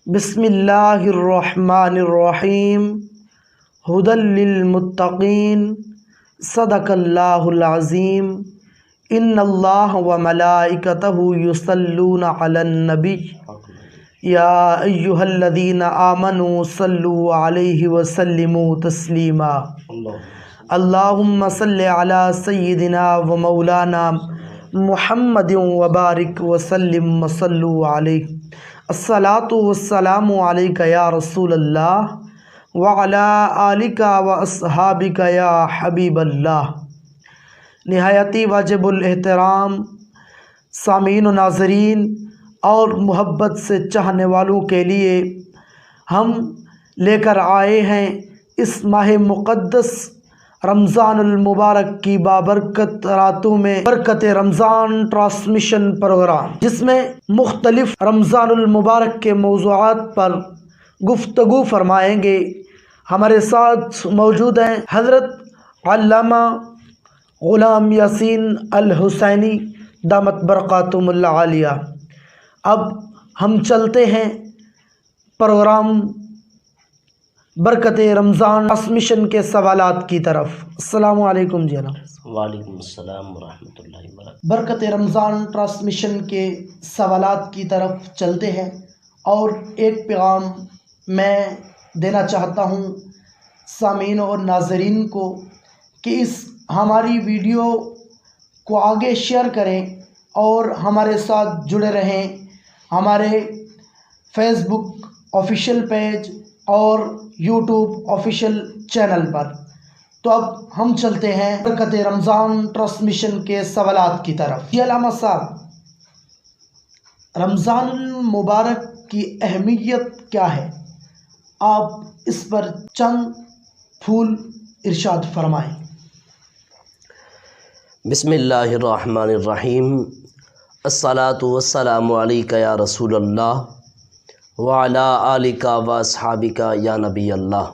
بسم اللہ الرحمن الرحیم ھدی للمتقین صدق اللہ العظیم ان اللہ وملائکتہ یصلون علی النبی یا ایہا الذین آمنوا صلوا علیہ وسلموا تسلیما اللہم صلی علی سیدنا و مولانا محمد وبارک وسلم وصلوا علیہ الصلاۃ والسلام علیک یا رسول اللہ وعلی آلک و اصحابک یا حبیب اللہ۔ نہایتی واجب الاحترام سامعین و ناظرین اور محبت سے چاہنے والوں کے لیے ہم لے کر آئے ہیں اس ماہ مقدس رمضان المبارک کی بابرکت راتوں میں برکت رمضان ٹرانسمیشن پروگرام، جس میں مختلف رمضان المبارک کے موضوعات پر گفتگو فرمائیں گے۔ ہمارے ساتھ موجود ہیں حضرت علامہ غلام یاسین الحسینی دامت برکاتہم العالیہ۔ اب ہم چلتے ہیں پروگرام برکت رمضان ٹرانسمیشن کے سوالات کی طرف۔ السلام علیکم جناب۔ وعلیکم السلام ورحمۃ اللہ وبرکاتہ۔ برکت رمضان ٹرانسمیشن کے سوالات کی طرف چلتے ہیں، اور ایک پیغام میں دینا چاہتا ہوں سامعین اور ناظرین کو کہ اس ہماری ویڈیو کو آگے شیئر کریں اور ہمارے ساتھ جڑے رہیں ہمارے فیس بک آفیشیل پیج اور یوٹیوب آفیشیل چینل پر۔ تو اب ہم چلتے ہیں برکت رمضان ٹرانسمیشن کے سوالات کی طرف۔ جی علامہ صاحب، رمضان المبارک کی اہمیت کیا ہے؟ آپ اس پر چند پھول ارشاد فرمائیں۔ بسم اللہ الرحمن الرحیم۔ الصلاۃ والسلام علیک یا رسول اللہ وعلی آلک و اصحابک یا نبی اللہ۔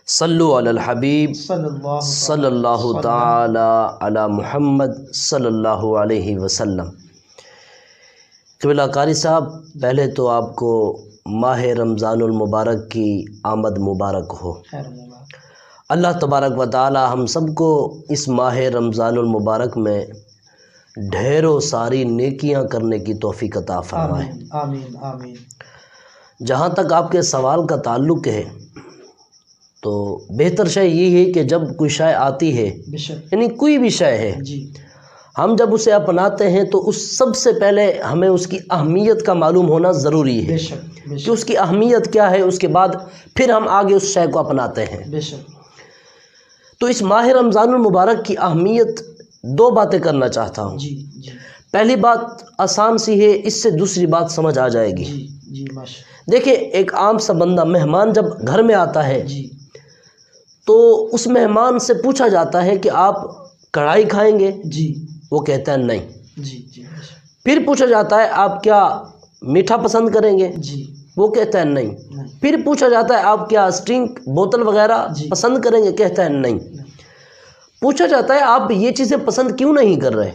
صلو علی الحبیب صلی اللہ تعالی علی محمد صلی اللہ علیہ وسلم۔ قبلہ قاری صاحب، پہلے تو آپ کو ماہ رمضان المبارک کی آمد مبارک ہو۔ اللہ تبارک و تعالی ہم سب کو اس ماہ رمضان المبارک میں ڈھیروں ساری نیکیاں کرنے کی توفیق عطا فرمائے۔ آمین آمین۔ جہاں تک آپ کے سوال کا تعلق ہے، تو بہتر شے یہ ہے کہ جب کوئی شے آتی ہے، یعنی کوئی بھی شے ہے، ہم جب اسے اپناتے ہیں تو اس سب سے پہلے ہمیں اس کی اہمیت کا معلوم ہونا ضروری ہے کہ اس کی اہمیت کیا ہے، اس کے بعد پھر ہم آگے اس شے کو اپناتے ہیں۔ تو اس ماہ رمضان المبارک کی اہمیت دو باتیں کرنا چاہتا ہوں۔ پہلی بات آسان سی ہے، اس سے دوسری بات سمجھ آ جائے گی۔ دیکھیں، ایک عام سا بندہ مہمان جب گھر میں آتا ہے تو اس مہمان سے پوچھا جاتا ہے کہ آپ کڑھائی کھائیں گے؟ وہ کہتا ہے نہیں۔ پھر پوچھا جاتا ہے آپ کیا میٹھا پسند کریں گے؟ وہ کہتا ہے نہیں۔ پھر پوچھا جاتا ہے آپ کیا اسٹرنگ بوتل وغیرہ پسند کریں گے؟ کہتا ہے نہیں۔ پوچھا جاتا ہے آپ یہ چیزیں پسند کیوں نہیں کر رہے؟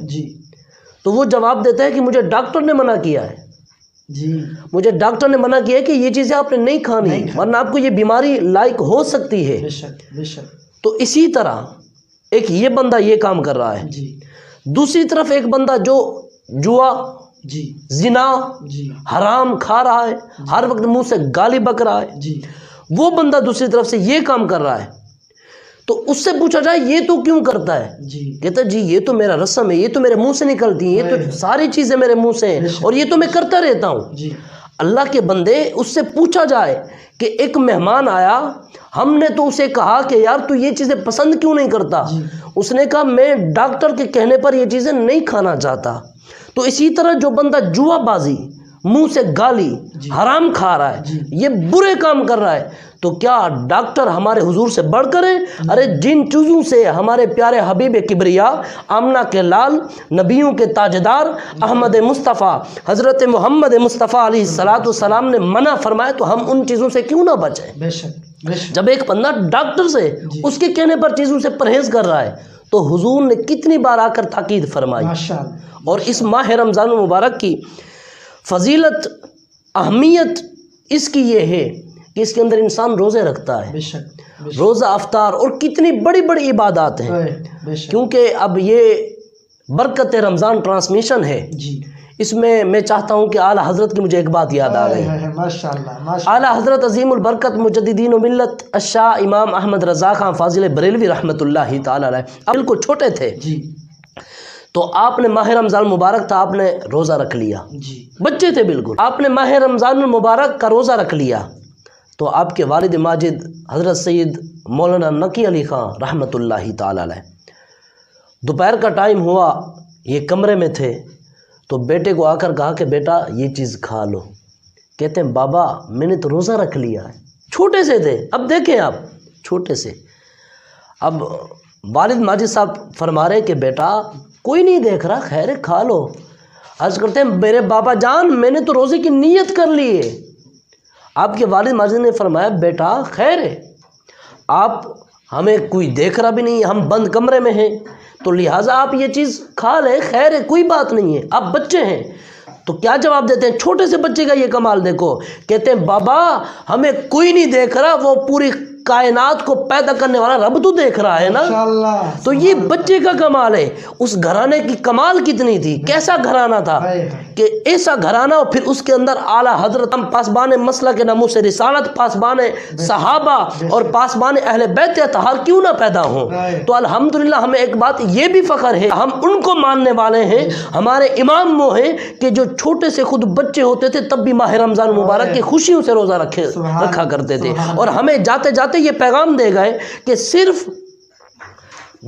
تو وہ جواب دیتا ہے کہ مجھے ڈاکٹر نے منع کیا ہے، مجھے ڈاکٹر نے منع کیا ہے کہ یہ چیزیں آپ نے نہیں کھانی، ورنہ آپ کو یہ بیماری لاحق ہو سکتی ہے۔ تو اسی طرح ایک یہ بندہ یہ کام کر رہا ہے، دوسری طرف ایک بندہ جو جوا، زنا، حرام کھا رہا ہے، ہر وقت منہ سے گالی بک رہا ہے، وہ بندہ دوسری طرف سے یہ کام کر رہا ہے۔ تو اس سے پوچھا جائے یہ تو کیوں کرتا ہے؟ کہتا ہے جی یہ تو میرا رسم ہے، یہ تو میرے منہ سے نکلتی ہیں، یہ تو ساری چیزیں میرے منہ سے ہیں، اور یہ تو میں کرتا رہتا ہوں۔ اللہ کے بندے، اس سے پوچھا جائے کہ ایک مہمان آیا، ہم نے تو اسے کہا کہ یار تو یہ چیزیں پسند کیوں نہیں کرتا؟ اس نے کہا میں ڈاکٹر کے کہنے پر یہ چیزیں نہیں کھانا چاہتا۔ تو اسی طرح جو بندہ جوا بازی، منہ سے گالی، حرام کھا رہا ہے، یہ برے کام کر رہا ہے، تو کیا ڈاکٹر ہمارے حضور سے بڑھ کر ہے؟ ارے جن چیزوں سے ہمارے پیارے حبیب کبریا، آمنہ کے لال، نبیوں کے تاجدار، احمد مصطفیٰ، حضرت محمد مصطفیٰ علیہ السلام نے منع فرمایا، تو ہم ان چیزوں سے کیوں نہ بچیں؟ جب ایک بندہ ڈاکٹر سے اس کے کہنے پر چیزوں سے پرہیز کر رہا ہے، تو حضور نے کتنی بار آ کر تاکید فرمائی۔ اور اس ماہ رمضان المبارک کی فضیلت اہمیت اس کی یہ ہے کہ اس کے اندر انسان روزے رکھتا ہے، روزہ افطار اور کتنی بڑی بڑی عبادات ہیں، کیونکہ اب یہ برکت رمضان ٹرانسمیشن ہے، اس میں چاہتا ہوں کہ اعلیٰ حضرت کی مجھے ایک بات یاد آ گئی۔ اعلیٰ حضرت عظیم البرکت مجددین و ملت الشاہ امام احمد رضا خان فاضل بریلوی رحمۃ اللہ تعالی علیہ بالکل چھوٹے تھے تو آپ نے ماہ رمضان مبارک تھا، آپ نے روزہ رکھ لیا، بچے تھے بالکل، آپ نے ماہ رمضان المبارک کا روزہ رکھ لیا تو آپ کے والد ماجد حضرت سید مولانا نقی علی خان رحمۃ اللہ تعالی علیہ دوپہر کا ٹائم ہوا، یہ کمرے میں تھے تو بیٹے کو آ کر کہا کہ بیٹا یہ چیز کھا لو، کہتے ہیں بابا میں نے تو روزہ رکھ لیا ہے، چھوٹے سے تھے، اب دیکھیں آپ چھوٹے سے، اب والد ماجد صاحب فرما رہے کہ بیٹا کوئی نہیں دیکھ رہا، خیر ہے کھا لو۔ عرض کرتے ہیں میرے بابا جان میں نے تو روزے کی نیت کر لی ہے۔ آپ کے والد ماجد نے فرمایا بیٹا خیر ہے، آپ ہمیں کوئی دیکھ رہا بھی نہیں ہے، ہم بند کمرے میں ہیں تو لہٰذا آپ یہ چیز کھا لیں، خیر ہے کوئی بات نہیں ہے، آپ بچے ہیں۔ تو کیا جواب دیتے ہیں؟ چھوٹے سے بچے کا یہ کمال دیکھو، کہتے ہیں بابا ہمیں کوئی نہیں دیکھ رہا، وہ پوری کائنات کو پیدا کرنے والا رب تو دیکھ رہا ہے نا۔ تو یہ بچے کا کمال ہے۔ اس گھرانے کی کمال کتنی تھی، کیسا گھرانہ تھا کہ ایسا گھرانہ، اور پھر اس کے اندر اعلیٰ حضرت ہم پاسبان مسلک ناموس رسالت، پاسبان صحابہ اور پاسبان اہل بیت اطہار کیوں نہ پیدا ہوں۔ تو الحمدللہ ہمیں ایک بات یہ بھی فخر ہے، ہم ان کو ماننے والے ہیں، ہمارے امام وہ ہیں کہ جو چھوٹے سے خود بچے ہوتے تھے تب بھی ماہ رمضان مبارک کی خوشیوں سے روزہ رکھا کرتے تھے، اور ہمیں جاتے جاتے یہ پیغام دے گئے کہ صرف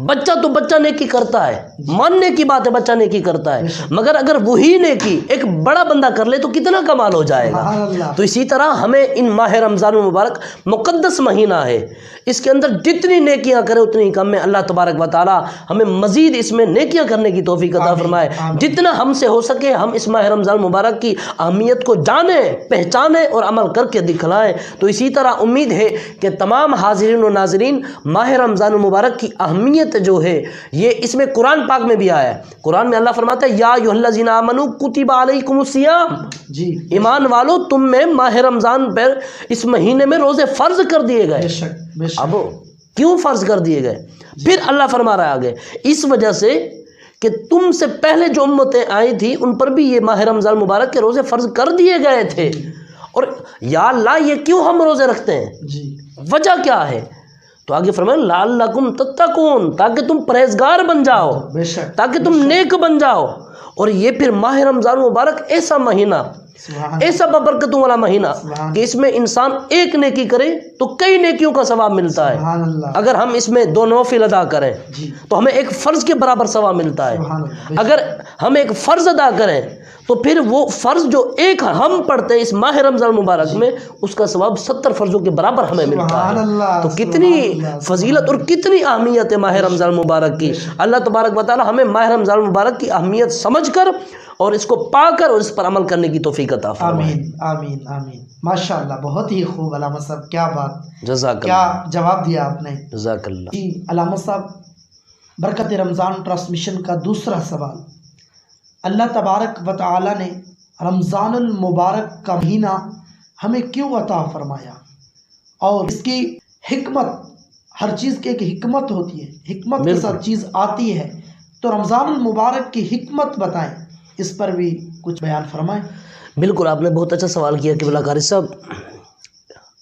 بچہ تو بچہ نیکی کرتا ہے، ماننے کی بات ہے بچہ نیکی کرتا ہے، مگر اگر وہی نیکی ایک بڑا بندہ کر لے تو کتنا کمال ہو جائے گا۔ تو اسی طرح ہمیں ان ماہ رمضان المبارک مقدس مہینہ ہے، اس کے اندر جتنی نیکیاں کرے اتنی ہی کم ہے۔ اللہ تبارک و تعالی ہمیں مزید اس میں نیکیاں کرنے کی توفیق عطا فرمائے، جتنا ہم سے ہو سکے ہم اس ماہ رمضان مبارک کی اہمیت کو جانیں، پہچانیں اور عمل کر کے دکھلائیں۔ تو اسی طرح امید ہے کہ تمام حاضرین و ناظرین ماہ رمضان المبارک کی اہمیت جو ہے یہ اس میں قرآن پاک میں بھی آیا ہے۔ قرآن میں اللہ فرماتا ہے یا ایھا الذین آمنوا کتب علیکم الصیام، ایمان والو تم میں ماہ رمضان پر اس مہینے میں روزے فرض کر دیے گئے۔ اب کیوں فرض کر دیے گئے؟ پھر اللہ فرما رہا ہے آگے اس وجہ سے کہ تم سے پہلے جو امتیں آئی تھی ان پر بھی یہ ماہ رمضان مبارک کے روزے فرض کر دیے گئے تھے، اور یا اللہ یہ کیوں ہم روزے رکھتے ہیں، وجہ کیا ہے؟ تو آگے فرمایا لعلکم تتقون، تاکہ تم پرہیزگار بن جاؤ، تاکہ تم نیک بن جاؤ۔ اور یہ پھر ماہ رمضان مبارک ایسا مہینہ، ایسا ببرکتوں والا مہینہ کہ اس میں انسان ایک نیکی کرے تو کئی نیکیوں کا ثواب ملتا ہے۔ اگر ہم اس میں 2 نوافل ادا کریں تو ہمیں ایک فرض کے برابر ثواب ملتا ہے، اگر ہم ایک فرض ادا کریں تو پھر وہ فرض جو ایک ہم پڑھتے ہیں اس ماہ رمضان مبارک میں اس کا ثواب 70 فرضوں کے برابر ہمیں ملتا ہے۔ تو کتنی فضیلت اور کتنی اہمیت ہے ماہ رمضان مبارک کی۔ اللہ تبارک و تعالی ہمیں ماہ رمضان مبارک کی اہمیت سمجھ کر اور اس کو پا کر اور اس پر عمل کرنے کی توفیق عطا فرمائے۔ آمین آمین آمین۔ ماشاءاللہ بہت ہی خوب علامہ صاحب، کیا بات، جزاک کیا اللہ، جواب دیا آپ نے۔ جزاک اللہ۔ جی علامہ صاحب، برکت رمضان ٹرانسمیشن کا دوسرا سوال، اللہ تبارک و تعالی نے رمضان المبارک کا مہینہ ہمیں کیوں عطا فرمایا، اور اس کی حکمت، ہر چیز کی ایک حکمت ہوتی ہے، حکمت کے ساتھ چیز آتی ہے، تو رمضان المبارک کی حکمت بتائیں، اس پر بھی کچھ بیان فرمائیں۔ بالکل، آپ نے بہت اچھا سوال کیا کہ قاری صاحب،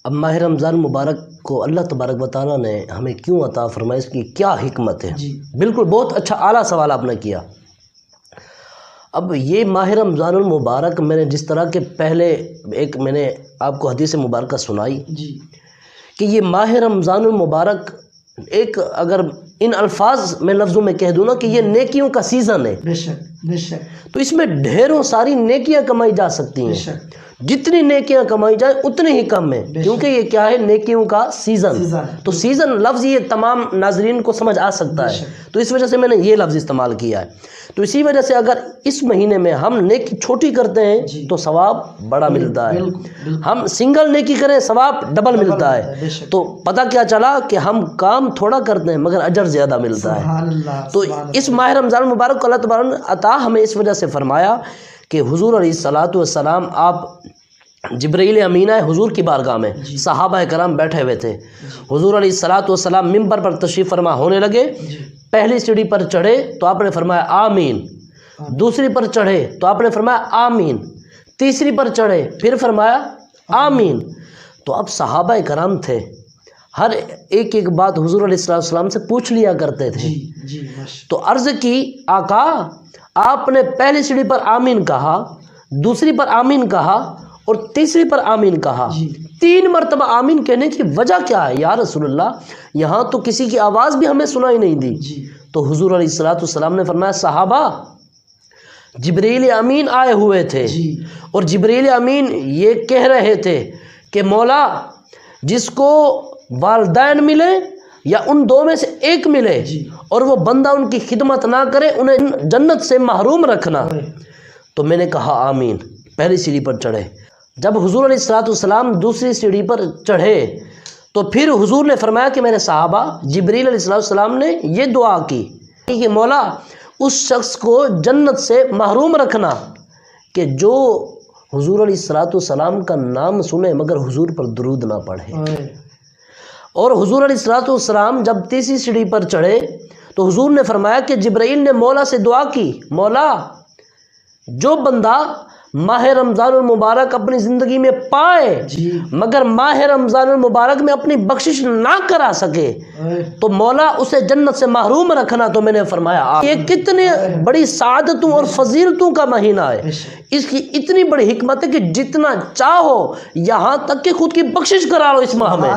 اب ماہ رمضان مبارک کو اللہ تبارک و تعالیٰ نے ہمیں کیوں عطا فرمایا، اس کی کیا حکمت ہے؟ بالکل، بہت اچھا اعلیٰ سوال آپ نے کیا۔ اب یہ ماہ رمضان المبارک میں نے جس طرح کے پہلے ایک میں نے آپ کو حدیث مبارکہ سنائی کہ یہ ماہ رمضان المبارک ایک، اگر ان الفاظ میں لفظوں میں کہہ دوں نا کہ یہ نیکیوں کا سیزن ہے، بے شک بے شک، تو اس میں ڈھیروں ساری نیکیاں کمائی جا سکتی ہیں، جتنی نیکیاں کمائی جائے اتنی ہی کم ہے، کیونکہ یہ کیا ہے، نیکیوں کا سیزن۔ تو سیزن لفظ یہ تمام ناظرین کو سمجھ آ سکتا ہے، تو اس وجہ سے میں نے یہ لفظ استعمال کیا ہے۔ تو اسی وجہ سے اگر اس مہینے میں ہم نیکی چھوٹی کرتے ہیں تو ثواب بڑا ملتا ہے، ہم سنگل نیکی کریں ثواب ڈبل ملتا ہے۔ تو پتہ کیا چلا کہ ہم کام تھوڑا کرتے ہیں مگر اجر زیادہ ملتا ہے۔ تو اس ماہ رمضان مبارک کو اللہ تبارک نے عطا ہمیں اس وجہ سے فرمایا کہ حضور علیہ الصلوۃ والسلام آپ جبرائیل امین آئے حضور کی بارگاہ میں، صحابہ کرام بیٹھے ہوئے تھے، حضور علیہ الصلوۃ والسلام ممبر پر تشریف فرما ہونے لگے، پہلی سیڑھی پر چڑھے تو آپ نے فرمایا آمین، دوسری پر چڑھے تو آپ نے فرمایا آمین، تیسری پر چڑھے پھر فرمایا آمین۔ تو اب صحابہ کرام تھے، ہر ایک ایک بات حضور علیہ السلام سے پوچھ لیا کرتے تھے۔ تو عرض کی آقا آپ نے پہلی سیڑھی پر آمین کہا، دوسری پر آمین کہا اور تیسری پر آمین کہا، 3 مرتبہ آمین کہنے کی وجہ کیا ہے یا رسول اللہ؟ یہاں تو کسی کی آواز بھی ہمیں سنائی نہیں دی۔ تو حضور علیہ السلام نے فرمایا صحابہ جبرائیل امین آئے ہوئے تھے اور جبرائیل امین یہ کہہ رہے تھے کہ مولا جس کو والدین ملے یا ان دو میں سے ایک ملے اور وہ بندہ ان کی خدمت نہ کرے انہیں جنت سے محروم رکھنا۔ تو میں نے کہا آمین، پہلی سیڑھی پر چڑھے۔ جب حضور علیہ السلام دوسری سیڑھی پر چڑھے تو پھر حضور نے فرمایا کہ میرے صحابہ جبرائیل علیہ السلام نے یہ دعا کی کہ مولا اس شخص کو جنت سے محروم رکھنا کہ جو حضور علیہ السلام کا نام سنے مگر حضور پر درود نہ پڑھے۔ اور حضور علیہ السلام جب تیسری سیڑھی پر چڑھے تو حضور نے فرمایا کہ جبرائیل نے مولا سے دعا کی، مولا جو بندہ ماہ رمضان المبارک اپنی زندگی میں پائے مگر ماہ رمضان المبارک میں اپنی بخشش نہ کرا سکے تو مولا اسے جنت سے محروم رکھنا۔ تو میں نے فرمایا یہ کتنے بڑی سعادتوں اور فضیلتوں کا مہینہ ہے، اس کی اتنی بڑی حکمت ہے کہ جتنا چاہو یہاں تک کہ خود کی بخشش کرا لو اس ماہ میں۔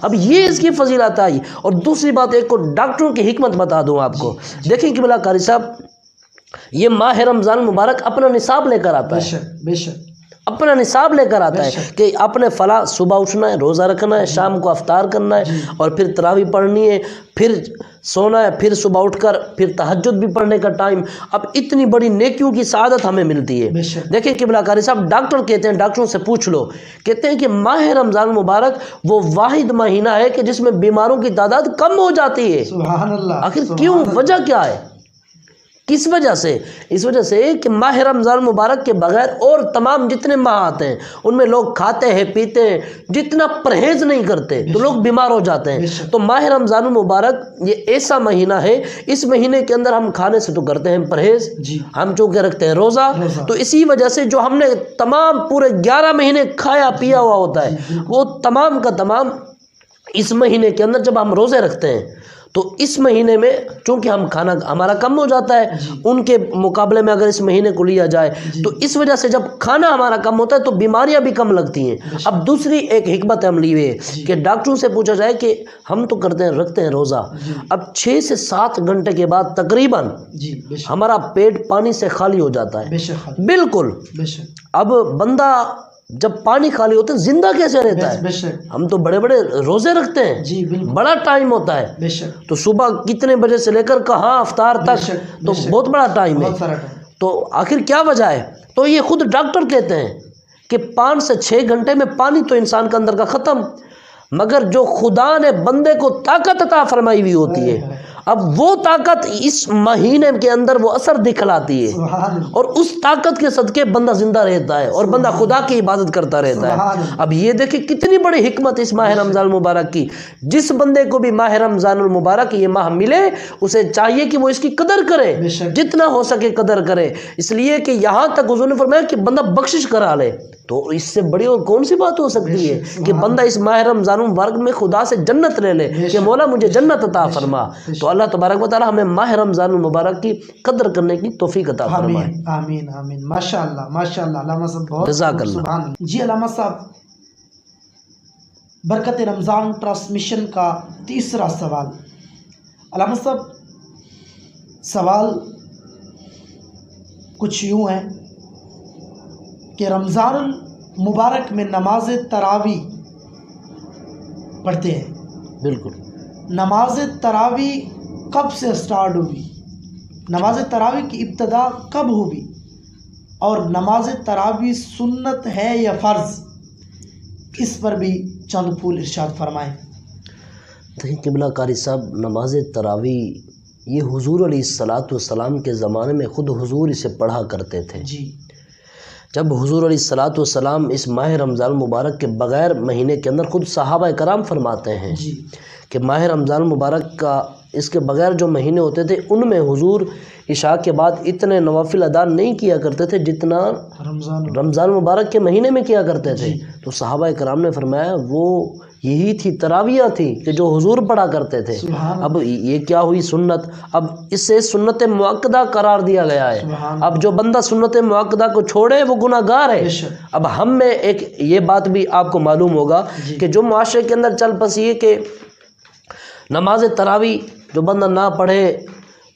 اب یہ اس کی فضیلت آئی۔ اور دوسری بات ایک کو ڈاکٹروں کی حکمت بتا دوں آپ کو، دیکھیں کہ بلا قاری صاحب یہ ماہ رمضان مبارک اپنا نصاب لے کر آتا ہے، بے شک اپنا نصاب لے کر آتا ہے کہ اپنے فلاں صبح اٹھنا ہے، روزہ رکھنا ہے، شام کو افطار کرنا ہے اور پھر تراویح پڑھنی ہے، پھر سونا ہے، پھر صبح اٹھ کر پھر تہجد بھی پڑھنے کا ٹائم۔ اب اتنی بڑی نیکیوں کی سعادت ہمیں ملتی ہے۔ دیکھیں قبلہ قاری صاحب ڈاکٹر کہتے ہیں، ڈاکٹروں سے پوچھ لو، کہتے ہیں کہ ماہ رمضان مبارک وہ واحد مہینہ ہے کہ جس میں بیماروں کی تعداد کم ہو جاتی ہے۔ سبحان اللہ۔ آخر کیوں؟ وجہ کیا ہے؟ کس وجہ سے؟ اس وجہ سے کہ ماہ رمضان مبارک کے بغیر اور تمام جتنے ماہ آتے ہیں ان میں لوگ کھاتے ہیں پیتے ہیں، جتنا پرہیز نہیں کرتے تو لوگ بیمار ہو جاتے ہیں۔ تو ماہ رمضان مبارک یہ ایسا مہینہ ہے، اس مہینے کے اندر ہم کھانے سے تو کرتے ہیں پرہیز، ہم چونکہ رکھتے ہیں روزہ، تو اسی وجہ سے جو ہم نے تمام پورے 11 مہینے کھایا پیا ہوا ہوتا ہے وہ تمام کا تمام اس مہینے کے اندر جب ہم روزے رکھتے ہیں تو اس مہینے میں چونکہ ہم کھانا ہمارا کم ہو جاتا ہے ان کے مقابلے میں اگر اس مہینے کو لیا جائے تو اس وجہ سے جب کھانا ہمارا کم ہوتا ہے تو بیماریاں بھی کم لگتی ہیں۔ اب دوسری ایک حکمت عملی ہے کہ ڈاکٹروں سے پوچھا جائے کہ ہم تو کرتے ہیں رکھتے ہیں روزہ، اب 6 سے 7 گھنٹے کے بعد تقریباً ہمارا پیٹ پانی سے خالی ہو جاتا ہے بالکل۔ اب بندہ جب پانی خالی ہوتا ہے زندہ کیسے رہتا ہے؟ ہم تو بڑے بڑے روزے رکھتے ہیں، بڑا ٹائم ہوتا ہے، تو صبح کتنے بجے سے لے کر کہاں افطار تک تو بہت بڑا ٹائم ہے۔ تو آخر کیا وجہ ہے؟ تو یہ خود ڈاکٹر کہتے ہیں کہ 5 سے 6 گھنٹے میں پانی تو انسان کے اندر کا ختم، مگر جو خدا نے بندے کو طاقت عطا فرمائی ہوئی ہوتی ہے اب وہ طاقت اس مہینے کے اندر وہ اثر دکھلاتی ہے اور اس طاقت کے صدقے بندہ زندہ رہتا ہے اور بندہ خدا کی عبادت کرتا رہتا ہے۔ اب یہ دیکھیں کتنی بڑی حکمت اس ماہ رمضان المبارک کی۔ جس بندے کو بھی ماہ رمضان المبارک یہ ماہ ملے اسے چاہیے کہ وہ اس کی قدر کرے، جتنا ہو سکے قدر کرے، اس لیے کہ یہاں تک حضور نے فرمایا کہ بندہ بخشش کرا لے۔ تو اس سے بڑی اور کون سی بات ہو سکتی ہے کہ بندہ اس ماہ رمضان المبارک میں خدا سے جنت لے لے کہ مولا مجھے جنت عطا فرما۔ تو اللہ تبارک و تعالی ہمیں ماہ رمضان المبارک کی قدر کرنے کی توفیق عطا فرمائے۔ آمین آمین آمین۔ ماشاءاللہ ماشاءاللہ علامہ صاحب بہت جزاک اللہ۔ سبحان اللہ۔ جی علامہ صاحب، برکت رمضان ٹرانسمیشن کا تیسرا سوال۔ علامہ صاحب سوال کچھ یوں ہے کہ رمضان المبارک میں نماز تراویح پڑھتے ہیں، بالکل۔ نماز تراویح کب سے سٹارٹ ہوئی؟ نماز تراویح کی ابتدا کب ہوئی؟ اور نماز تراویح سنت ہے یا فرض؟ اس پر بھی چند پھول ارشاد فرمائیں۔ دیکھیں قبلہ قاری صاحب، نماز تراویح یہ حضور علیہ الصلوۃ والسلام کے زمانے میں خود حضور اسے پڑھا کرتے تھے۔ جی۔ جب حضور علیہ الصلوۃ والسلام اس ماہ رمضان المبارک کے بغیر مہینے کے اندر خود صحابہ کرام فرماتے ہیں کہ ماہ رمضان المبارک کا اس کے بغیر جو مہینے ہوتے تھے ان میں حضور عشاء کے بعد اتنے نوافل ادا نہیں کیا کرتے تھے جتنا رمضان مبارک کے مہینے میں کیا کرتے تھے. تو صحابہ کرام نے فرمایا وہ یہی تھی تراویحاں تھی کہ جو حضور پڑھا کرتے تھے. اب یہ کیا ہوئی سنت، اب اس سے سنت مؤکدہ قرار دیا گیا ہے. اب جو بندہ سنت مؤکدہ کو چھوڑے وہ گناہ گار ہے. اب ہم میں ایک یہ بات بھی آپ کو معلوم ہوگا کہ جو معاشرے کے اندر چل پسی ہے کہ نماز تراویح جو بندہ نہ پڑھے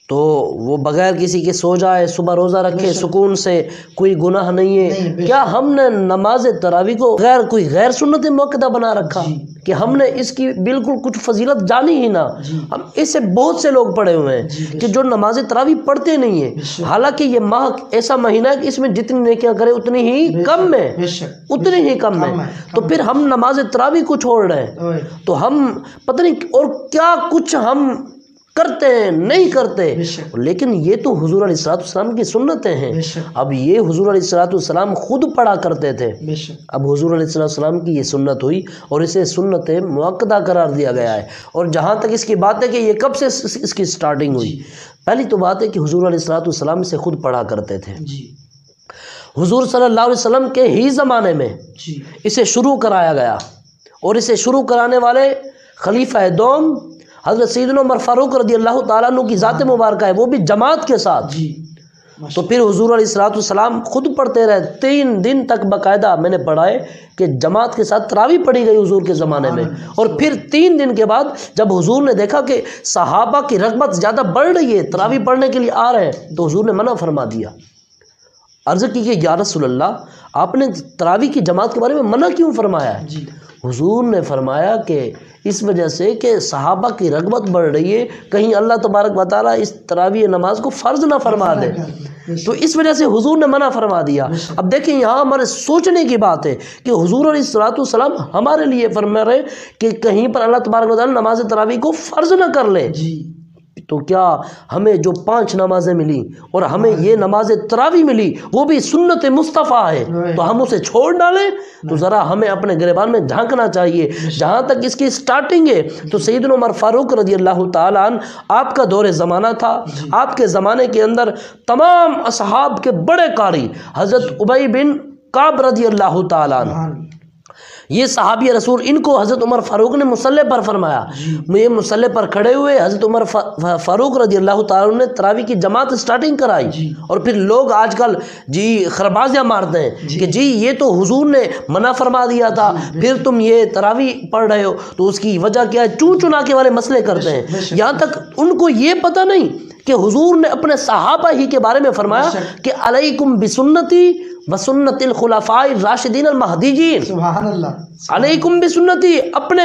تو وہ بغیر کسی کے سو جائے، صبح روزہ رکھے سکون سے، کوئی گناہ نہیں ہے. کیا ہم نے نماز تراویح کو کوئی غیر سنت مؤکدہ بنا رکھا کہ ہم نے اس کی بالکل کچھ فضیلت جانی ہی نہ؟ ہم اس سے بہت سے لوگ پڑھے ہوئے ہیں کہ جو نماز تراویح پڑھتے نہیں ہیں، حالانکہ یہ ماہ ایسا مہینہ ہے کہ اس میں جتنی نیکیاں کرے اتنی ہی کم ہے، اتنی ہی کم ہے. تو پھر ہم نماز تراویح کو چھوڑ رہے ہیں تو ہم پتہ نہیں اور کیا کچھ ہم کرتے ہیں نہیں کرتے. لیکن یہ تو حضور علیہ الصلوۃ والسلام کی سنتیں ہیں. اب یہ حضور علیہ الصلوۃ والسلام خود پڑھا کرتے تھے. اب حضور علیہ الصلوۃ والسلام کی یہ سنت ہوئی اور اسے سنت مؤکدہ قرار دیا گیا ہے. اور جہاں تک اس کی بات ہے کہ یہ کب سے اس کی سٹارٹنگ ہوئی، پہلی تو بات ہے کہ حضور علیہ الصلوۃ والسلام سے خود پڑھا کرتے تھے. حضور صلی اللہ علیہ وسلم کے ہی زمانے میں اسے شروع کرایا گیا اور اسے شروع کرانے والے خلیفہ دوم حضرت سیدنا عمر فاروق رضی اللہ تعالیٰ عنہ کی ذات مبارکہ ہے، وہ بھی جماعت کے ساتھ. تو پھر حضور علیہ الصلوۃ والسلام خود پڑھتے رہے. 3 دن تک باقاعدہ میں نے پڑھائے کہ جماعت کے ساتھ تراویح پڑھی گئی حضور کے زمانے میں. اور پھر 3 دن کے بعد جب حضور نے دیکھا کہ صحابہ کی رغبت زیادہ بڑھ رہی ہے، تراویح پڑھنے کے لیے آ رہے ہیں، تو حضور نے منع فرما دیا. عرض کی کہ یا رسول اللہ آپ نے تراویح کی جماعت کے بارے میں منع کیوں فرمایا ہے؟ حضور نے فرمایا کہ اس وجہ سے کہ صحابہ کی رغبت بڑھ رہی ہے، کہیں اللہ تبارک و تعالیٰ اس تراویح نماز کو فرض نہ فرما دے، تو اس وجہ سے حضور نے منع فرما دیا. اب دیکھیں یہاں ہمارے سوچنے کی بات ہے کہ حضور علیہ الصلوۃ والسلام ہمارے لیے فرما رہے کہ کہیں پر اللہ تبارک و تعالیٰ نماز تراویح کو فرض نہ کر لے. تو کیا ہمیں جو 5 نمازیں ملی اور ہمیں یہ نماز تراویح ملی وہ بھی سنت مصطفیٰ ہے تو ہم اسے چھوڑ ڈالیں؟ تو ذرا ہمیں اپنے گریبان میں جھانکنا چاہیے. جہاں تک اس کی سٹارٹنگ ہے تو سیدنا عمر فاروق رضی اللہ تعالیٰ عنہ آپ کا دور زمانہ تھا. آپ کے زمانے کے اندر تمام اصحاب کے بڑے قاری حضرت ابی بن کعب رضی اللہ تعالیٰ عنہ، یہ صحابی رسول، ان کو حضرت عمر فاروق نے مصلی پر فرمایا. یہ مصلی پر کھڑے ہوئے حضرت عمر فاروق رضی اللہ تعالیٰ نے تراویح کی جماعت سٹارٹنگ کرائی. اور پھر لوگ آج کل خربازیاں مارتے ہیں کہ یہ تو حضور نے منع فرما دیا تھا، پھر تم یہ تراویح پڑھ رہے ہو. تو اس کی وجہ کیا ہے؟ چنا کے والے مسئلے کرتے ہیں. یہاں تک ان کو یہ پتہ نہیں کہ حضور نے اپنے صحابہ ہی کے بارے میں فرمایا کہ علیکم بسنتی وسنت الخلفاء الراشدین المہدیین. سبحان اللہ. علیکم بسنتی، اپنے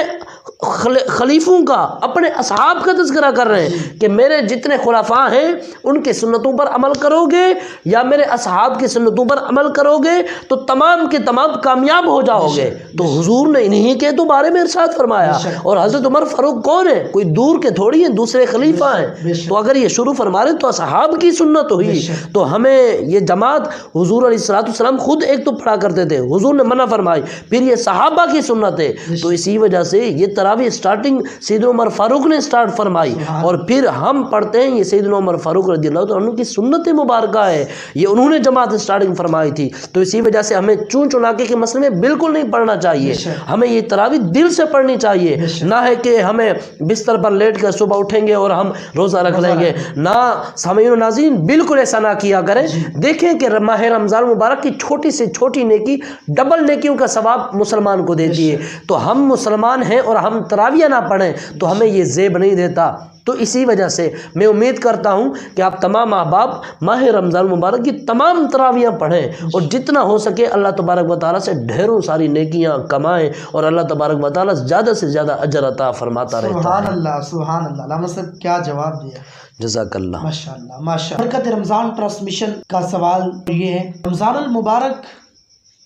خلیفوں کا، اپنے اصحاب کا تذکرہ کر رہے ہیں کہ میرے جتنے خلفاء ہیں ان کے سنتوں پر عمل کرو گے یا میرے اصحاب کی سنتوں پر عمل کرو گے تو تمام کے تمام کامیاب ہو جاؤ گے. تو حضور نے انہی کے تو بارے میں ارشاد فرمایا. اور حضرت عمر فاروق کون ہے؟ کوئی دور کے تھوڑی ہیں، دوسرے خلیفہ ہیں. تو اگر یہ شروع فرما رہے تو اصحاب کی سنت ہوئی. تو ہمیں یہ جماعت حضور علیہ الصلوۃ والسلام خود ایک تو پڑھا کرتے تھے، حضور نے منع فرمائی، پھر یہ صحابہ کی سنت ہے. تو اسی وجہ سے یہ تراویح سٹارٹنگ سیدنا عمر فاروق نے سٹارٹ فرمائی اور پھر ہم پڑھتے ہیں یہ سیدنا عمر فاروق رضی اللہ عنہ کی سنت مبارکہ ہے، یہ انہوں نے جماعت سٹارٹنگ فرمائی تھی. تو اسی وجہ سے ہمیں چناکے کے مسئلے میں بالکل نہیں پڑھنا چاہیے. ہمیں یہ تراویح دل سے پڑھنی چاہیے، نہ ہے کہ ہمیں بستر پر لیٹ کر صبح اٹھیں گے اور ہم روزہ رکھ لیں گے. نہ سامعین و ناظرین بالکل ایسا نہ کیا کریں. دیکھیں کہ ماہ رمضان مبارک کی چھوٹی سے چھوٹی نیکی ڈبل نیکیوں کا ثواب مسلمان کو دیتی ہے. تو ہم مسلمان ہیں اور ہم تراویح نہ پڑھیں تو ہمیں یہ زیب نہیں دیتا. تو اسی وجہ سے میں امید کرتا ہوں کہ آپ تمام احباب ماہ رمضان مبارک کی تمام تراویحاں پڑھیں اور جتنا ہو سکے اللہ تبارک و تعالیٰ سے ڈھیروں ساری نیکیاں کمائیں اور اللہ تبارک و تعالیٰ زیادہ سے زیادہ اجر عطا فرماتا رہتا ہے. سبحان اللہ سبحان اللہ. علامہ صاحب کیا جواب دیا، جزاک اللہ. ماشاءاللہ ماشاءاللہ. برکت رمضان ٹرانسمیشن کا سوال یہ ہے، رمضان المبارک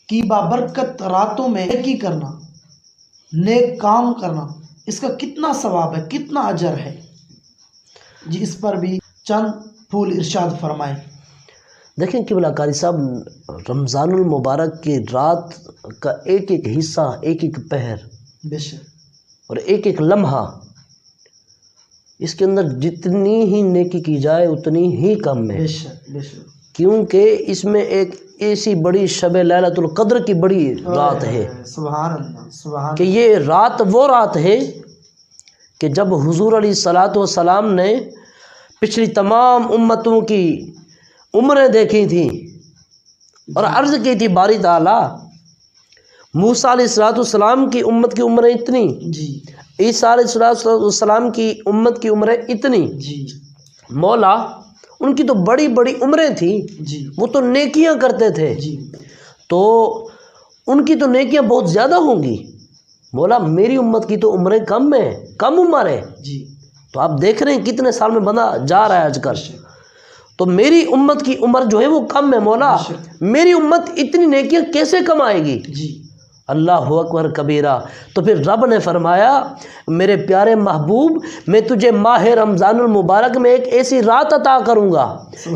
کی بابرکت راتوں میں نیکی کرنا، نیک کام کرنا، اس کا کتنا ثواب ہے، کتنا اجر ہے؟ جی اس پر بھی چند پھول ارشاد فرمائیں. دیکھیں قبلہ قاری صاحب، رمضان المبارک کی رات کا ایک ایک حصہ، ایک ایک پہر اور ایک ایک لمحہ، اس کے اندر جتنی ہی نیکی کی جائے اتنی ہی کم ہے، کیونکہ اس میں ایک ایسی بڑی شب لیلۃ القدر کی بڑی رات ہے۔ سبحان اللہ، سبحان کہ یہ رات وہ رات ہے کہ جب حضور علیہ الصلاۃ والسلام نے پچھلی تمام امتوں کی عمریں دیکھی تھیں اور عرض کی تھی باری تعالیٰ، موسیٰ علیہ الصلاۃ والسلام کی امت کی عمریں اتنی، عیسیٰ علیہ الصلاۃ والسلام کی امت کی عمریں اتنی، مولا ان کی تو بڑی بڑی عمریں تھیں، وہ تو نیکیاں کرتے تھے، تو ان کی تو نیکیاں بہت زیادہ ہوں گی، مولا میری امت کی تو عمریں کم ہیں، کم عمر ہے، تو آپ دیکھ رہے ہیں کتنے سال میں بندہ جا رہا ہے آج کل، تو میری امت کی عمر جو ہے وہ کم ہے، مولا میری امت اتنی نیکیاں کیسے کمائے گی؟ اللہ اکبر کبیرہ۔ تو پھر رب نے فرمایا میرے پیارے محبوب، میں تجھے ماہ رمضان المبارک میں ایک ایسی رات عطا کروں گا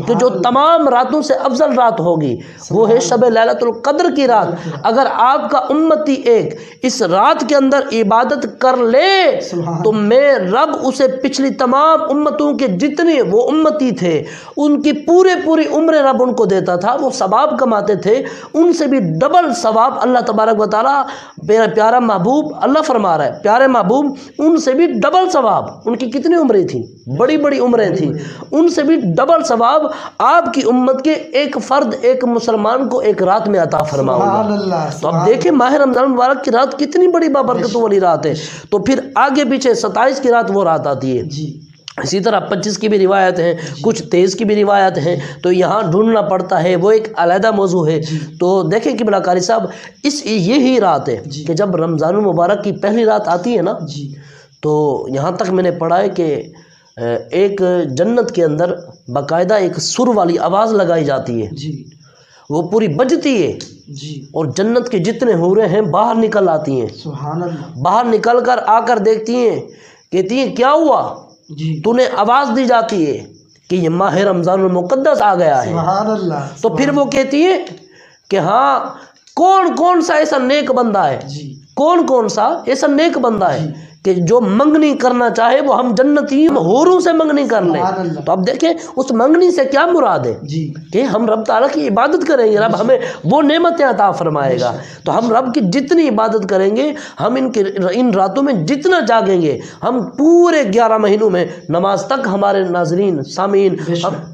کہ جو تمام راتوں سے افضل رات ہوگی، وہ ہے شب لیلۃ القدر کی رات۔ اگر آپ کا امتی ایک اس رات کے اندر عبادت کر لے تو میں رب اسے پچھلی تمام امتوں کے جتنے وہ امتی تھے ان کی پوری عمر رب ان کو دیتا تھا، وہ ثواب کماتے تھے، ان سے بھی ڈبل ثواب اللہ تبارک و تعالیٰ، میرا پیارا محبوب اللہ فرما رہا ہے، پیارے محبوب ان سے بھی ڈبل ثواب، ان کی کتنی عمریں تھیں؟ بڑی بڑی عمریں تھیں، ان سے بھی ڈبل ثواب آپ کی امت کے ایک فرد، ایک مسلمان کو ایک رات میں عطا فرماؤں گا۔ تو اب دیکھیں ماہ رمضان مبارک کی رات کتنی بڑی بابرکتوں والی رات ہے۔ تو پھر آگے پیچھے 27 کی رات وہ رات آتی ہے، اسی طرح 25 کی بھی روایت ہیں، کچھ 23 کی بھی روایت ہیں، تو یہاں ڈھونڈنا پڑتا ہے، وہ ایک علیحدہ موضوع ہے۔ تو دیکھیں قبلہ قاری صاحب، یہی رات ہے کہ جب رمضان المبارک کی پہلی رات آتی ہے نا، تو یہاں تک میں نے پڑھا ہے کہ ایک جنت کے اندر باقاعدہ ایک سر والی آواز لگائی جاتی ہے، وہ پوری بجتی ہے، اور جنت کے جتنے حوریں ہیں باہر نکل آتی ہیں، سبحان اللہ، باہر نکل کر آ کر دیکھتی ہیں، کہتی ہیں کیا ہوا؟ تو نے آواز دی جاتی ہے کہ یہ ماہ رمضان المقدس آ گیا ہے۔ سبحان اللہ۔ تو پھر وہ کہتی ہے کہ ہاں کون سا ایسا نیک بندہ ہے، کون سا ایسا نیک بندہ ہے کہ جو منگنی کرنا چاہے وہ ہم جنتی حوروں سے منگنی کر لیں۔ تو اب دیکھیں اس منگنی سے کیا مراد ہے کہ ہم رب تعالیٰ کی عبادت کریں گے، رب ہمیں وہ نعمتیں عطا فرمائے گا، تو ہم رب کی جتنی عبادت کریں گے، ہم ان راتوں میں جتنا جاگیں گے، ہم پورے 11 مہینوں میں نماز تک ہمارے ناظرین سامعین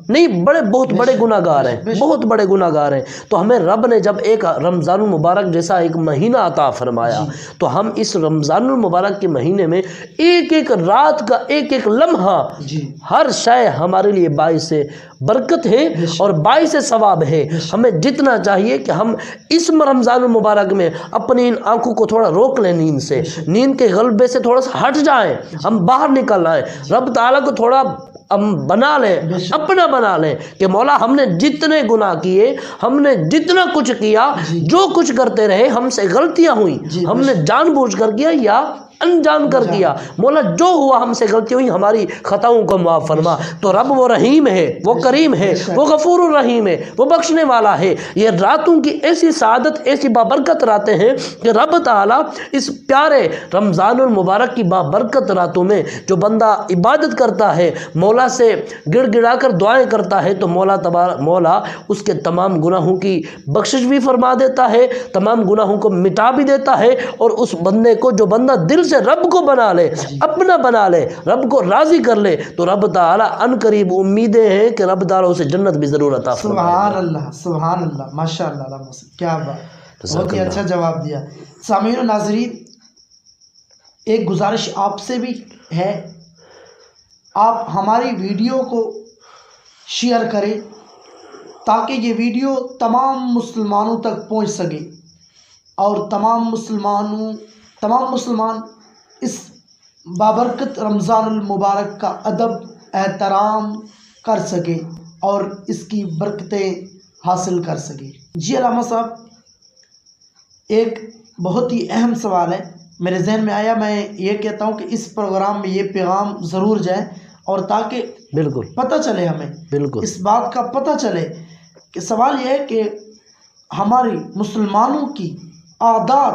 نہیں بہت بڑے گناہ گار ہیں، بہت بڑے گناہ گار ہیں۔ تو ہمیں رب نے جب ایک رمضان المبارک جیسا ایک مہینہ عطا فرمایا، تو ہم اس رمضان المبارک کے مہینے میں ایک ایک رات کا ایک ایک لمحہ، ہر شے ہمارے لیے باعث برکت ہے اور باعث ثواب ہے۔ ہمیں جتنا چاہیے کہ ہم اس رمضان المبارک میں اپنی ان آنکھوں کو تھوڑا روک لیں، نیند سے، نیند کے غلبے سے تھوڑا سا ہٹ جائیں، ہم باہر نکل آئیں، رب تعالیٰ کو تھوڑا بنا لیں، اپنا بنا لیں کہ مولا ہم نے جتنے گناہ کیے، ہم نے جتنا کچھ کیا، جو کچھ کرتے رہے، ہم سے غلطیاں ہوئیں، ہم نے جان بوجھ کر کیا یا انجان کر کیا، مولا جو ہوا ہم سے غلطی ہوئی، ہماری خطاؤں کو معاف فرما۔ تو رب وہ رحیم ہے، وہ کریم ہے، وہ غفور الرحیم ہے، وہ بخشنے والا ہے۔ یہ راتوں کی ایسی سعادت، ایسی بابرکت راتیں ہیں کہ رب تعالیٰ اس پیارے رمضان المبارک کی بابرکت راتوں میں جو بندہ عبادت کرتا ہے، مولا سے گڑ گڑا کر دعائیں کرتا ہے، تو مولا اس کے تمام گناہوں کی بخشش بھی فرما دیتا ہے، تمام گناہوں کو مٹا بھی دیتا ہے، اور اس بندے کو، جو بندہ دل سے رب کو بنا لے، اپنا بنا لے، رب کو راضی کر لے، تو رب تعالیٰ ان قریب امیدیں ہیں کہ رب تعالیٰ اسے جنت بھی ضرور عطا فرمائے۔ سبحان اللہ، سبحان اللہ، ماشاء اللہ، کیا بات، بہت ہی اچھا جواب دیا۔ سامعین و ناظرین، ایک گزارش آپ سے بھی ہے، آپ ہماری ویڈیو کو شیئر کریں تاکہ یہ ویڈیو تمام مسلمانوں تک پہنچ سکے اور تمام مسلمان اس بابرکت رمضان المبارک کا ادب احترام کر سکے اور اس کی برکتیں حاصل کر سکے۔ جی علامہ صاحب، ایک بہت ہی اہم سوال ہے میرے ذہن میں آیا، میں یہ کہتا ہوں کہ اس پروگرام میں یہ پیغام ضرور جائے، اور تاکہ بالکل پتہ چلے، ہمیں بالکل اس بات کا پتہ چلے کہ سوال یہ ہے کہ ہماری مسلمانوں کی عادات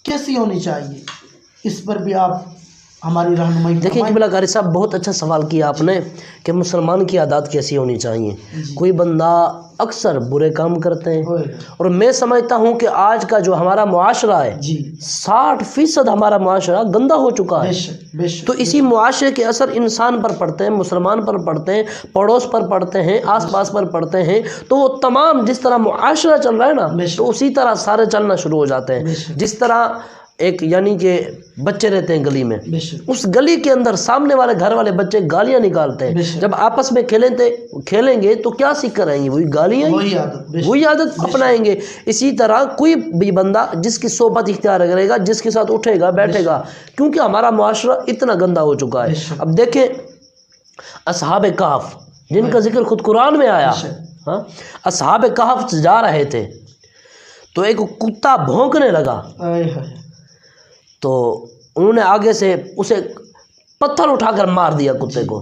کیسی ہونی چاہیے، اس پر بھی آپ ہماری رہنمائی دیکھیں قبلہ قاری صاحب، بہت اچھا سوال کیا آپ نے کہ مسلمان کی عادات کیسی ہونی چاہیے۔ کوئی بندہ اکثر برے کام کرتے ہیں، اور میں سمجھتا ہوں کہ آج کا جو ہمارا معاشرہ ہے 60% ہمارا معاشرہ گندا ہو چکا ہے۔ تو اسی معاشرے کے اثر انسان پر پڑتے ہیں، مسلمان پر پڑتے ہیں، پڑوس پر پڑتے ہیں، آس پاس پر پڑتے ہیں، تو وہ تمام جس طرح معاشرہ چل رہا ہے نا، تو اسی طرح سارے چلنا شروع ہو جاتے ہیں۔ جس طرح ایک یعنی کہ بچے رہتے ہیں گلی میں، اس گلی کے اندر سامنے والے گھر والے بچے گالیاں نکالتے ہیں، جب آپس میں کھیلیں گے تو کیا سیکھ کر آئیں گے؟ وہی گالیاں، وہی عادت اپنائیں گے۔ اسی طرح کوئی بھی بندہ جس کی صحبت اختیار کرے گا، جس کے ساتھ اٹھے گا بیٹھے گا، کیونکہ ہمارا معاشرہ اتنا گندا ہو چکا ہے۔ اب دیکھیں اصحاب کہف جن کا ذکر خود قرآن میں آیا، اصحاب کہف جا رہے تھے تو ایک کتا بھونکنے لگا، تو انہوں نے آگے سے اسے پتھر اٹھا کر مار دیا کتے کو۔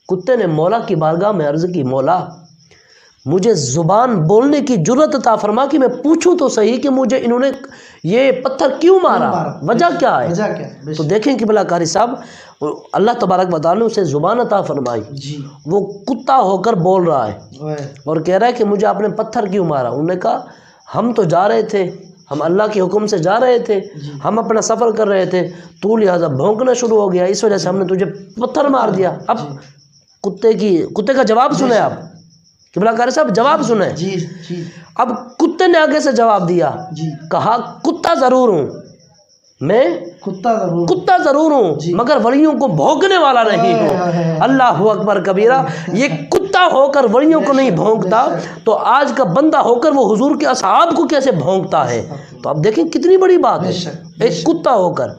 کتے نے مولا کی بارگاہ میں عرض کی، مولا مجھے زبان بولنے کی جرأت عطا فرما کہ میں پوچھوں تو صحیح کہ مجھے انہوں نے یہ پتھر کیوں مارا، وجہ کیا ہے؟ تو دیکھیں قبلہ قاری صاحب، اللہ تبارک و تعالیٰ نے اسے زبان عطا فرمائی، وہ کتا ہو کر بول رہا ہے اور کہہ رہا ہے کہ مجھے آپ نے پتھر کیوں مارا؟ انہوں نے کہا ہم تو جا رہے تھے، ہم اللہ کے حکم سے جا رہے تھے، ہم اپنا سفر کر رہے تھے، تو لہٰذا بھونکنا شروع ہو گیا، اس وجہ سے ہم نے تجھے پتھر مار دیا۔ اب کتے کا جواب سنیں آپ، قبلہ قاری صاحب جواب سنیں۔ اب کتے نے آگے سے جواب دیا، کہا کتا ضرور ہوں میں، کتا ضرور ہوں مگر ولیوں کو بھونکنے والا نہیں ہوں۔ اللہ اکبر کبیرہ، یہ کتا ہو کر ولیوں کو نہیں بھونکتا تو آج کا بندہ ہو کر وہ حضور کے اصحاب کو کیسے بھونکتا ہے؟ تو اب دیکھیں کتنی بڑی بات ہے، ایک کتا ہو کر۔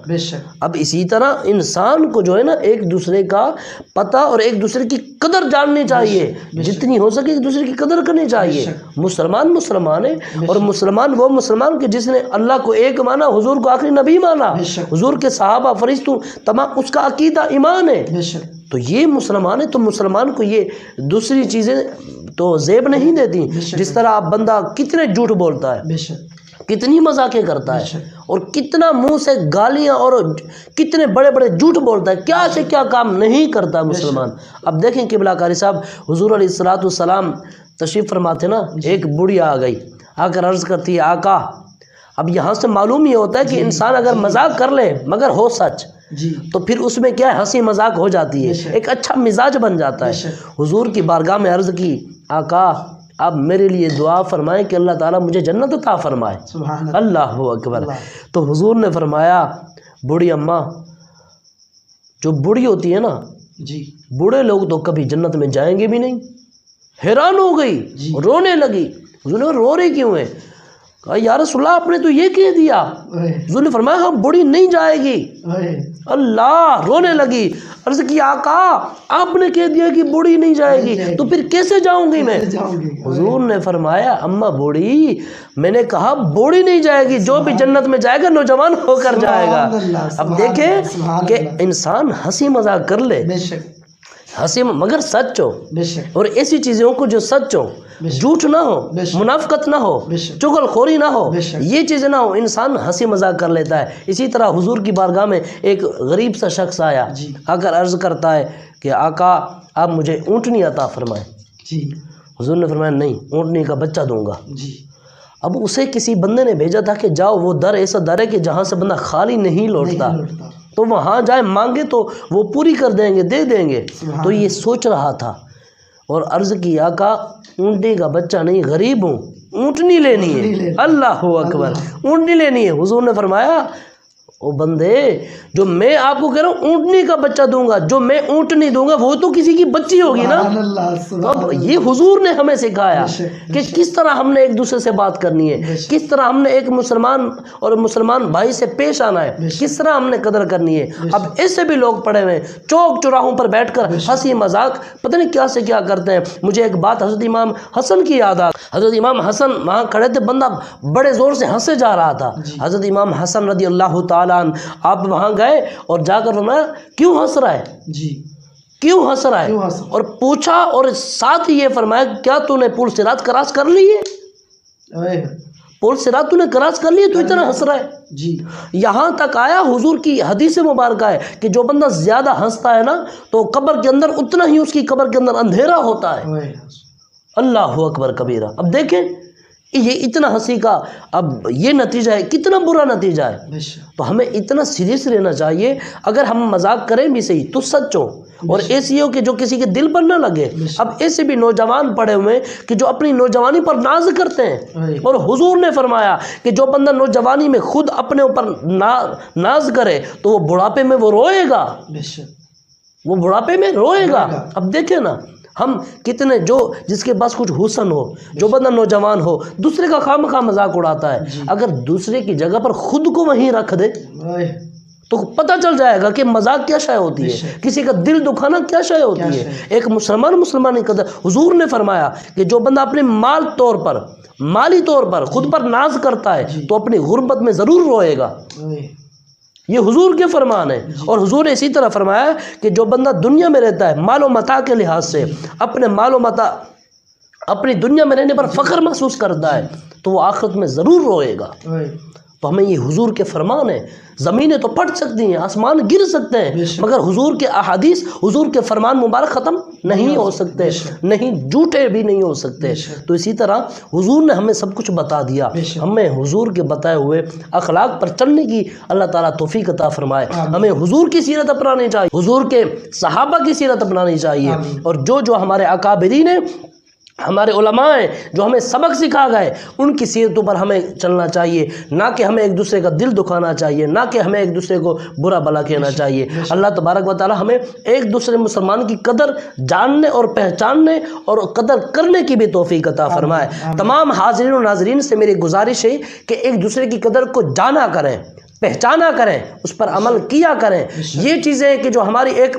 اب اسی طرح انسان کو جو ہے نا ایک دوسرے کا پتہ اور ایک دوسرے کی قدر جاننی چاہیے، جتنی ہو سکے ایک دوسرے کی قدر کرنی چاہیے۔ مسلمان مسلمان ہے، اور مسلمان وہ مسلمان کہ جس نے اللہ کو ایک مانا، حضور کو آخری نبی مانا، حضور کے صحابہ فرشتوں تمام، اس کا عقیدہ ایمان ہے، تو یہ مسلمان ہے۔ تو مسلمان کو یہ دوسری چیزیں تو زیب نہیں دیتی، جس طرح آپ بندہ کتنے جھوٹ بولتا ہے، کتنی مذاقیں کرتا ہے، اور کتنا منہ سے گالیاں اور کتنے بڑے بڑے جھوٹ بولتا ہے، کیا سے کیا کام نہیں کرتا مسلمان۔ اب دیکھیں قبلہ قاری صاحب، حضور علیہ الصلوۃ والسلام تشریف فرماتے نا، ایک بڑھیا آ گئی، آ کر عرض کرتی ہے آقا۔ اب یہاں سے معلوم یہ ہوتا ہے کہ انسان اگر مذاق کر لے مگر ہو سچ، تو پھر اس میں کیا ہے، ہنسی مذاق ہو جاتی ہے، ایک اچھا مزاج بن جاتا ہے۔ حضور کی بارگاہ میں عرض کی، آقا آپ میرے لیے دعا فرمائیں کہ اللہ تعالیٰ مجھے جنت عطا فرمائے۔ اللہ اکبر۔ تو حضور نے فرمایا، بوڑھی اماں جو بوڑھی ہوتی ہے نا، بوڑھے لوگ تو کبھی جنت میں جائیں گے بھی نہیں۔ حیران ہو گئی، رونے لگی۔ حضور نے رو رہی کیوں ہے؟ کہا یا رسول اللہ آپ نے تو یہ کہہ دیا۔ حضور نے فرمایا ہاں بوڑھی نہیں جائے گی۔ اللہ، رونے لگی، عرض کی آقا آپ نے کہہ دیا کہ بوڑھی نہیں جائے گی، تو پھر کیسے جاؤں گی میں؟ حضور نے فرمایا اماں بوڑھی، میں نے کہا بوڑھی نہیں جائے گی، جو بھی جنت میں جائے گا نوجوان ہو کر جائے گا۔ اب دیکھیں کہ انسان ہنسی مذاق کر لے، ہنسی مگر سچ ہو، اور ایسی چیزوں کو جو سچ ہو، جھوٹ نہ ہو، منافقت نہ ہو، چغل خوری نہ ہو، یہ چیزیں نہ ہو، انسان ہنسی مذاق کر لیتا ہے۔ اسی طرح حضور کی بارگاہ میں ایک غریب سا شخص آیا، آ کر عرض کرتا ہے کہ آقا آپ مجھے اونٹنی عطا فرمائیں۔ حضور نے فرمایا نہیں، اونٹنی کا بچہ دوں گا۔ اب اسے کسی بندے نے بھیجا تھا کہ جاؤ، وہ در ایسا در ہے کہ جہاں سے بندہ خالی نہیں لوٹتا، تو وہاں جائے مانگے تو وہ پوری کر دیں گے، دے دیں گے۔ تو یہ سوچ رہا تھا اور عرض کی آقا اونٹنی کا بچہ نہیں، غریب ہوں، اونٹنی لینی ہے۔ اللہ اکبر، اونٹنی لینی ہے۔ حضور نے فرمایا او بندے، جو میں آپ کو کہہ رہا ہوں اونٹنی کا بچہ دوں گا، جو میں اونٹنی دوں گا وہ تو کسی کی بچی ہوگی نا۔ اب یہ حضور نے ہمیں سکھایا کہ کس طرح ہم نے ایک دوسرے سے بات کرنی ہے، کس طرح ہم نے ایک مسلمان اور مسلمان بھائی سے پیش آنا ہے، کس طرح ہم نے قدر کرنی ہے۔ اب ایسے بھی لوگ پڑے ہوئے چوک چوراہوں پر بیٹھ کر ہنسی مذاق پتہ نہیں کیا سے کیا کرتے ہیں۔ مجھے ایک بات حضرت امام حسن کی یاد آ، حضرت امام حسن وہاں کھڑے تھے، بندہ بڑے زور سے ہنسے جا رہا تھا۔ حضرت امام حسن رضی اللہ تعالیٰ عنہ آپ وہاں گئے اور جا کر فرمایا کیوں ہنس رہا ہے؟ کیوں ہنس رہا ہے؟ اور پوچھا اور ساتھ ہی یہ فرمایا کیا تو نے پل صراط کراس کر لی ہے؟ پل صراط تو نے کراس کر لی ہے تو اتنا ہنس رہا ہے؟ جی یہاں تک آیا حضور کی حدیث مبارکہ ہے کہ جو بندہ زیادہ ہنستا ہے نا تو قبر کے اندر اتنا ہی اس کی قبر کے اندر اندھیرا ہوتا ہے۔ اللہ اکبر کبیرہ۔ اب دیکھیں یہ اتنا ہنسی کا اب یہ نتیجہ ہے، کتنا برا نتیجہ ہے۔ تو ہمیں اتنا سیریس لینا چاہیے، اگر ہم مذاق کریں بھی صحیح تو سچ ہو، اور ایسی ہو کہ جو کسی کے دل پر نہ لگے۔ اب ایسے بھی نوجوان پڑے ہوئے کہ جو اپنی نوجوانی پر ناز کرتے ہیں، اور حضور نے فرمایا کہ جو بندہ نوجوانی میں خود اپنے اوپر ناز کرے تو وہ بڑھاپے میں وہ روئے گا، وہ بڑھاپے میں روئے گا۔ اب دیکھیں نا ہم کتنے جس کے پاس کچھ حسن ہو، جو بندہ نوجوان ہو، دوسرے کا خواہ مذاق اڑاتا ہے، اگر دوسرے کی جگہ پر خود کو وہیں رکھ دے تو پتہ چل جائے گا کہ مذاق کیا شے ہوتی ہے، کسی کا دل دکھانا کیا شے ہوتی ہے۔ ایک مسلمان کی قدر حضور نے فرمایا کہ جو بندہ اپنے مالی طور پر خود پر ناز کرتا ہے تو اپنی غربت میں ضرور روئے گا۔ یہ حضور کے فرمان ہے۔ اور حضور نے اسی طرح فرمایا کہ جو بندہ دنیا میں رہتا ہے مال و متاع کے لحاظ سے اپنے مال و متاع اپنی دنیا میں رہنے پر فخر محسوس کرتا ہے تو وہ آخرت میں ضرور روئے گا۔ تو ہمیں یہ حضور کے فرمان ہے۔ زمینیں تو پھٹ سکتی ہیں، آسمان گر سکتے ہیں، مگر حضور کے احادیث، حضور کے فرمان مبارک ختم نہیں ہو سکتے، نہیں جھوٹے بھی نہیں ہو سکتے۔ تو اسی طرح حضور نے ہمیں سب کچھ بتا دیا، ہمیں حضور کے بتائے ہوئے اخلاق پر چلنے کی اللہ تعالیٰ توفیق عطا فرمائے۔ ہمیں حضور کی سیرت اپنانی چاہیے، حضور کے صحابہ کی سیرت اپنانی چاہیے، اور جو ہمارے اکابرین ہیں، ہمارے علماء ہیں جو ہمیں سبق سکھا گئے، ان کی سیرتوں پر ہمیں چلنا چاہیے، نہ کہ ہمیں ایک دوسرے کا دل دکھانا چاہیے، نہ کہ ہمیں ایک دوسرے کو برا بھلا کہنا چاہیے۔ اللہ تبارک و تعالی ہمیں ایک دوسرے مسلمان کی قدر جاننے اور پہچاننے اور قدر کرنے کی بھی توفیق عطا فرمائے۔ تمام حاضرین و ناظرین سے میری گزارش ہے کہ ایک دوسرے کی قدر کو جانا کریں، پہچانا کریں، اس پر عمل کیا کریں۔ یہ چیزیں کہ جو ہماری ایک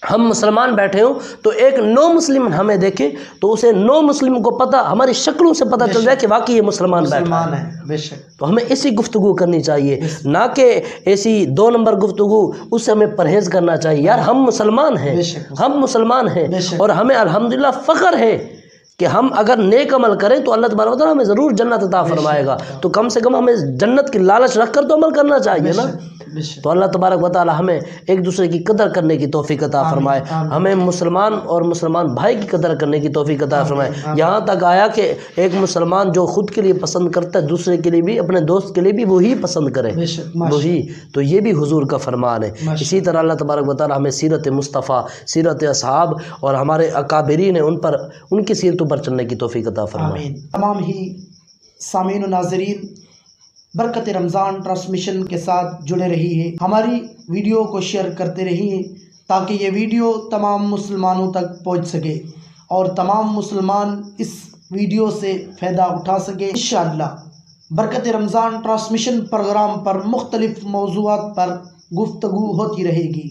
ہم مسلمان بیٹھے ہوں تو ایک نو مسلم ہمیں دیکھے تو اسے نو مسلم کو پتہ، ہماری شکلوں سے پتہ چل جائے کہ واقعی یہ مسلمان بیٹھا ہے۔ تو ہمیں ایسی گفتگو کرنی چاہیے، نہ کہ ایسی 2 نمبر گفتگو، اس سے ہمیں پرہیز کرنا چاہیے۔ یار ہم مسلمان ہیں، ہم مسلمان ہیں، اور ہمیں الحمدللہ فخر ہے کہ ہم اگر نیک عمل کریں تو اللہ تبارک و تعالیٰ ہمیں ضرور جنت عطا فرمائے گا۔ تو کم سے کم ہمیں جنت کی لالچ رکھ کر تو عمل کرنا چاہیے نا۔ تو اللہ تبارک و تعالیٰ ہمیں ایک دوسرے کی قدر کرنے کی توفیق عطا فرمائے، ہمیں مسلمان اور مسلمان بھائی کی قدر کرنے کی توفیق عطا فرمائے۔ یہاں تک آیا کہ ایک مسلمان جو خود کے لیے پسند کرتا ہے دوسرے کے لیے بھی، اپنے دوست کے لیے بھی وہی پسند کرے، وہی۔ تو یہ بھی حضور کا فرمان ہے۔ اسی طرح اللہ تبارک و تعالیٰ ہمیں سیرت مصطفیٰ، سیرت اصحاب اور ہمارے اکابرین ہیں ان کی سیرتوں پر چلنے کی توفیق عطا فرمائے۔ تمام ہی سامعین و ناظرین برکت رمضان ٹرانسمیشن کے ساتھ جڑے رہیے، ہماری ویڈیو کو شیئر کرتے رہیے تاکہ یہ ویڈیو تمام مسلمانوں تک پہنچ سکے اور تمام مسلمان اس ویڈیو سے فائدہ اٹھا سکے۔ انشاءاللہ برکت رمضان ٹرانسمیشن پروگرام پر مختلف موضوعات پر گفتگو ہوتی رہے گی۔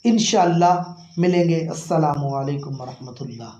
انشاءاللہ ملیں گے۔ السلام علیکم ورحمۃ اللہ۔